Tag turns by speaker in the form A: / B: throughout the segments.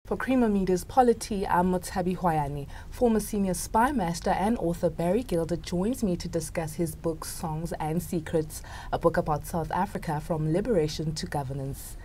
A: For Creamer Media's Polity, I'm Motsabi Hwayane. Former senior spy master and author Barry Gilder joins me to discuss his book Songs and Secrets, a book about South Africa from liberation to governance.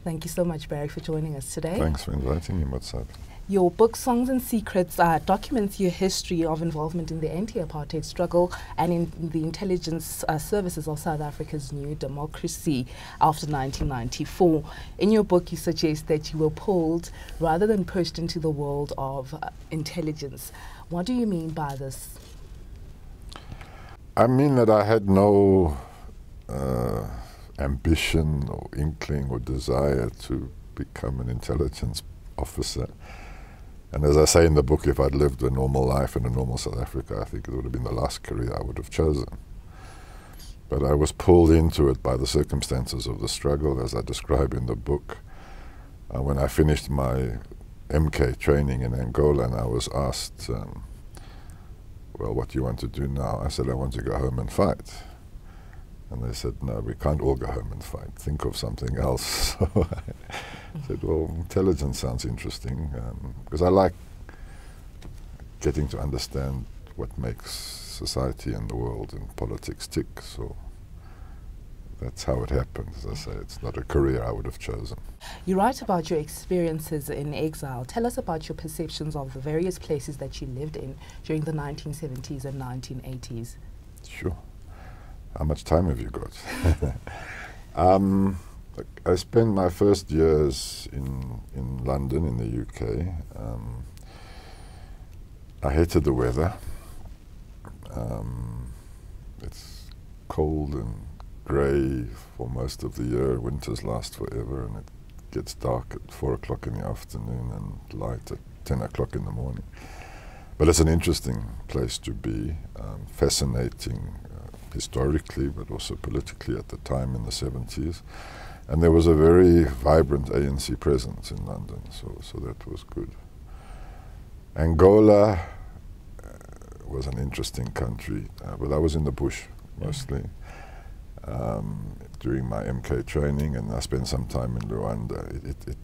A: Thank you so much, Barry, for joining us today.
B: Thanks for inviting me, Motsabi.
A: Your book, Songs and Secrets, documents your history of involvement in the anti-apartheid struggle and in the intelligence services of South Africa's new democracy after 1994. In your book, you suggest that you were pulled rather than pushed into the world of intelligence. What do you mean by this?
B: I mean that I had no ambition or inkling or desire to become an intelligence officer. And as I say in the book, if I'd lived a normal life in a normal South Africa, I think it would have been the last career I would have chosen. But I was pulled into it by the circumstances of the struggle, as I describe in the book. When I finished my MK training in Angola and I was asked, well, what do you want to do now? I said, I want to go home and fight. And they said, no, we can't all go home and fight. Think of something else. So I said, well, intelligence sounds interesting, because I like getting to understand what makes society and the world and politics tick. So that's how it happened. As I say, it's not a career I would have chosen.
A: You write about your experiences in exile. Tell us about your perceptions of the various places that you lived in during the 1970s and 1980s.
B: Sure. How much time have you got? I spent my first years in London, in the UK. I hated the weather. It's cold and grey for most of the year. Winters last forever, and it gets dark at 4 o'clock in the afternoon and light at 10 o'clock in the morning. But it's an interesting place to be, fascinating historically, but also politically at the time in the 70s. And there was a very vibrant ANC presence in London, so that was good. Angola was an interesting country, but I was in the bush mostly during my MK training, and I spent some time in Rwanda.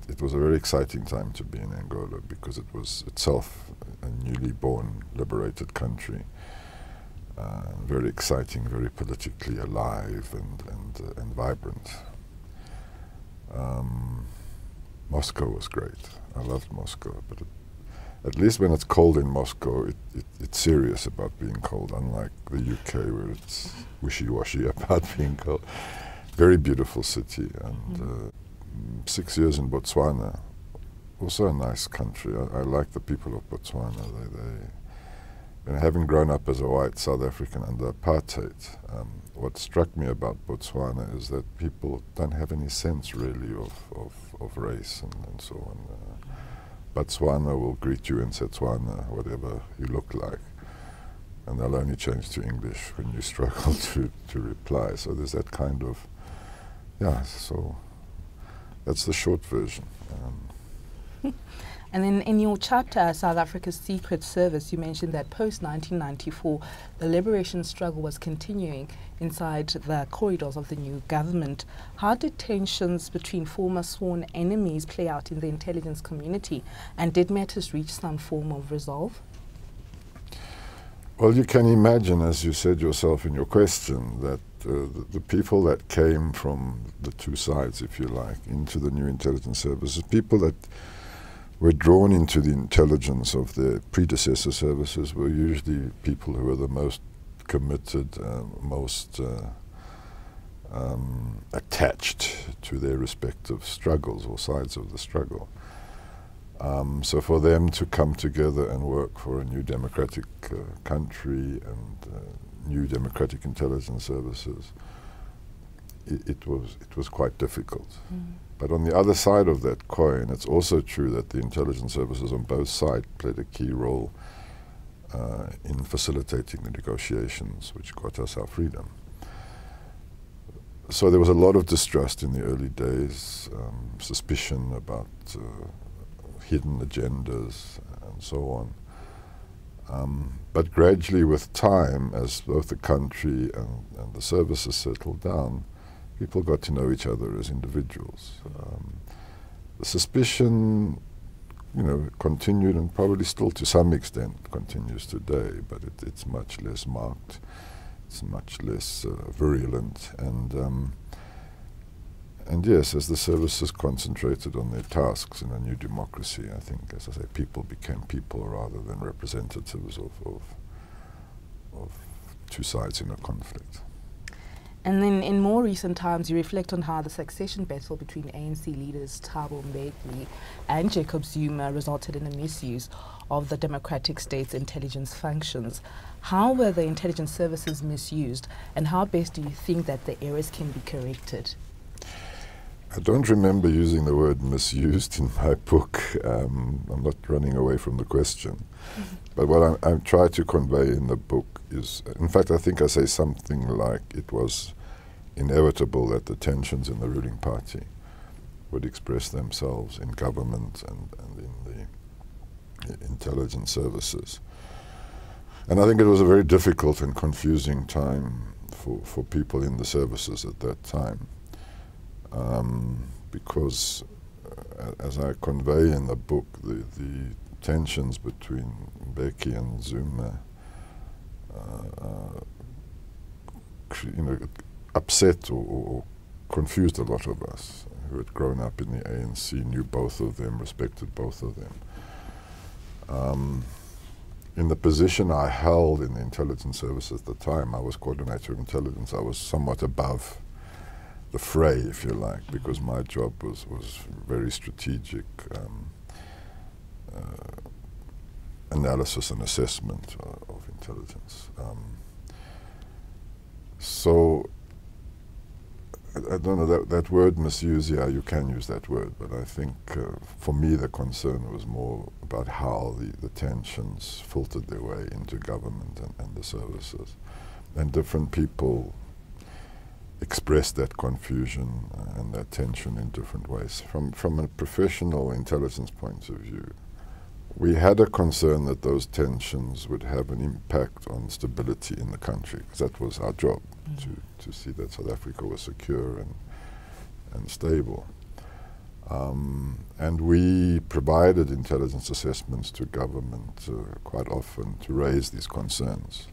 B: It was a very exciting time to be in Angola because it was itself a newly born, liberated country. Very exciting, very politically alive and vibrant. Moscow was great. I loved Moscow, but at least when it's cold in Moscow, it's serious about being cold, unlike the UK where it's wishy-washy about being cold. Very beautiful city, and 6 years in Botswana, also a nice country. I like the people of Botswana. And having grown up as a white South African under apartheid, what struck me about Botswana is that people don't have any sense really of race and so on. Botswana will greet you in Setswana, whatever you look like, and they'll only change to English when you struggle to reply. So there's that kind of, yeah, so that's the short version.
A: And then in your chapter, South Africa's Secret Service, you mentioned that post-1994, the liberation struggle was continuing inside the corridors of the new government. How did tensions between former sworn enemies play out in the intelligence community, and did matters reach some form of resolve?
B: Well, you can imagine, as you said yourself in your question, that the people that came from the two sides, if you like, into the new intelligence services, people that were drawn into the intelligence of their predecessor services were usually people who were the most committed, most attached to their respective struggles or sides of the struggle. So for them to come together and work for a new democratic country and new democratic intelligence services, it was quite difficult. But on the other side of that coin, it's also true that the intelligence services on both sides played a key role in facilitating the negotiations which got us our freedom. So there was a lot of distrust in the early days, suspicion about hidden agendas and so on. But gradually with time, as both the country and the services settled down, people got to know each other as individuals. The suspicion continued and probably still to some extent continues today, but it's much less marked, it's much less virulent, and yes, as the services concentrated on their tasks in a new democracy, I think, as I say, people became people rather than representatives of two sides in a conflict.
A: And then in more recent times, you reflect on how the succession battle between ANC leaders Thabo Mbeki and Jacob Zuma resulted in the misuse of the democratic state's intelligence functions. How were the intelligence services misused, and how best do you think that the errors can be corrected?
B: I don't remember using the word misused in my book. I'm not running away from the question. But what I try to convey in the book is, in fact, I think I say something like it was inevitable that the tensions in the ruling party would express themselves in government and in the intelligence services. And I think it was a very difficult and confusing time for people in the services at that time. Because, as I convey in the book, the tensions between Mbeki and Zuma, upset or confused a lot of us who had grown up in the ANC, knew both of them, respected both of them. In the position I held in the intelligence service at the time, I was coordinator of intelligence. I was somewhat above the fray, if you like, because my job was very strategic analysis and assessment of intelligence. So I don't know, that word misuse, yeah, you can use that word, but I think for me the concern was more about how the tensions filtered their way into government and the services. And different people expressed that confusion and that tension in different ways. From a professional intelligence point of view, we had a concern that those tensions would have an impact on stability in the country, because that was our job, to see that South Africa was secure and stable. And we provided intelligence assessments to government quite often to raise these concerns.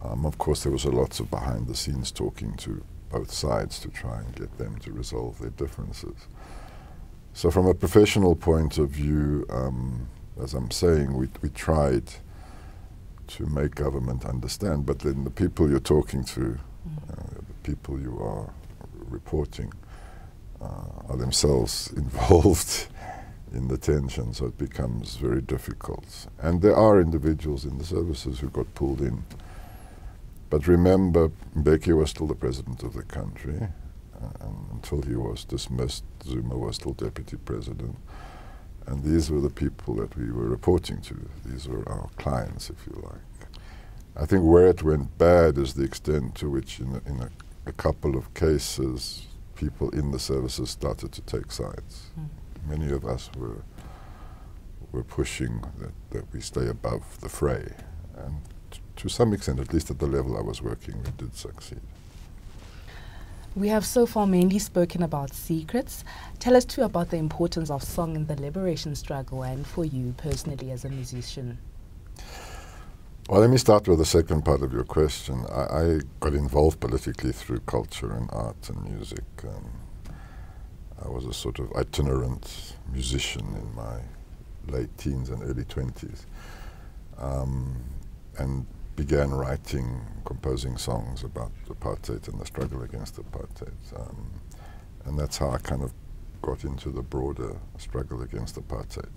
B: Of course, there was a lot of behind-the-scenes talking to both sides to try and get them to resolve their differences. So from a professional point of view, as I'm saying, we tried to make government understand, but then the people you're talking to, the people you are reporting, are themselves involved in the tension, so it becomes very difficult. And there are individuals in the services who got pulled in. But remember, Mbeki was still the president of the country. Until he was dismissed, Zuma was still deputy president. And these were the people that we were reporting to. These were our clients, if you like. I think where it went bad is the extent to which in a couple of cases, people in the services started to take sides. Many of us were pushing that we stay above the fray. And to some extent, at least at the level I was working, we did succeed.
A: We have so far mainly spoken about secrets. Tell us too about the importance of song in the liberation struggle, and for you personally as a musician.
B: Well, let me start with the second part of your question. I got involved politically through culture and art and music. I was a sort of itinerant musician in my late teens and early 20s. And began writing, composing songs about apartheid and the struggle against apartheid. And that's how I kind of got into the broader struggle against apartheid.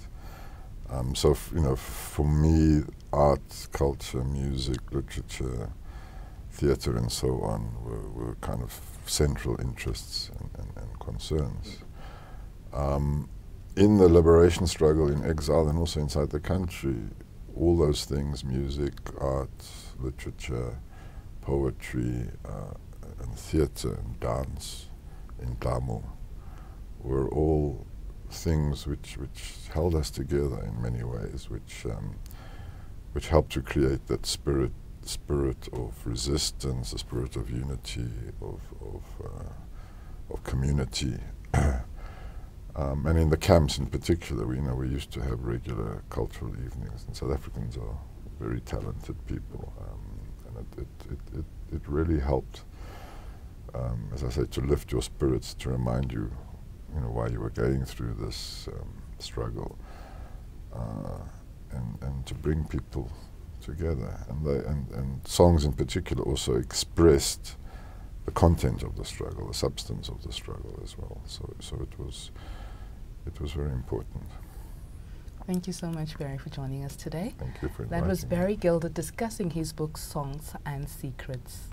B: So, for me, art, culture, music, literature, theatre and so on were kind of central interests and concerns. In the liberation struggle, in exile and also inside the country, all those things, music, art, literature, poetry, and theatre and dance in Damo were all things which held us together in many ways, which helped to create that spirit of resistance, a spirit of unity, of community. And in the camps in particular, we used to have regular cultural evenings, and South Africans are very talented people, and it really helped, as I say, to lift your spirits, to remind you, why you were going through this struggle, and to bring people together. And songs in particular also expressed the content of the struggle, the substance of the struggle as well. So it was very important.
A: Thank you so much, Barry, for joining us today.
B: Thank you for inviting
A: That was
B: me.
A: Barry Gilder discussing his book, Songs and Secrets.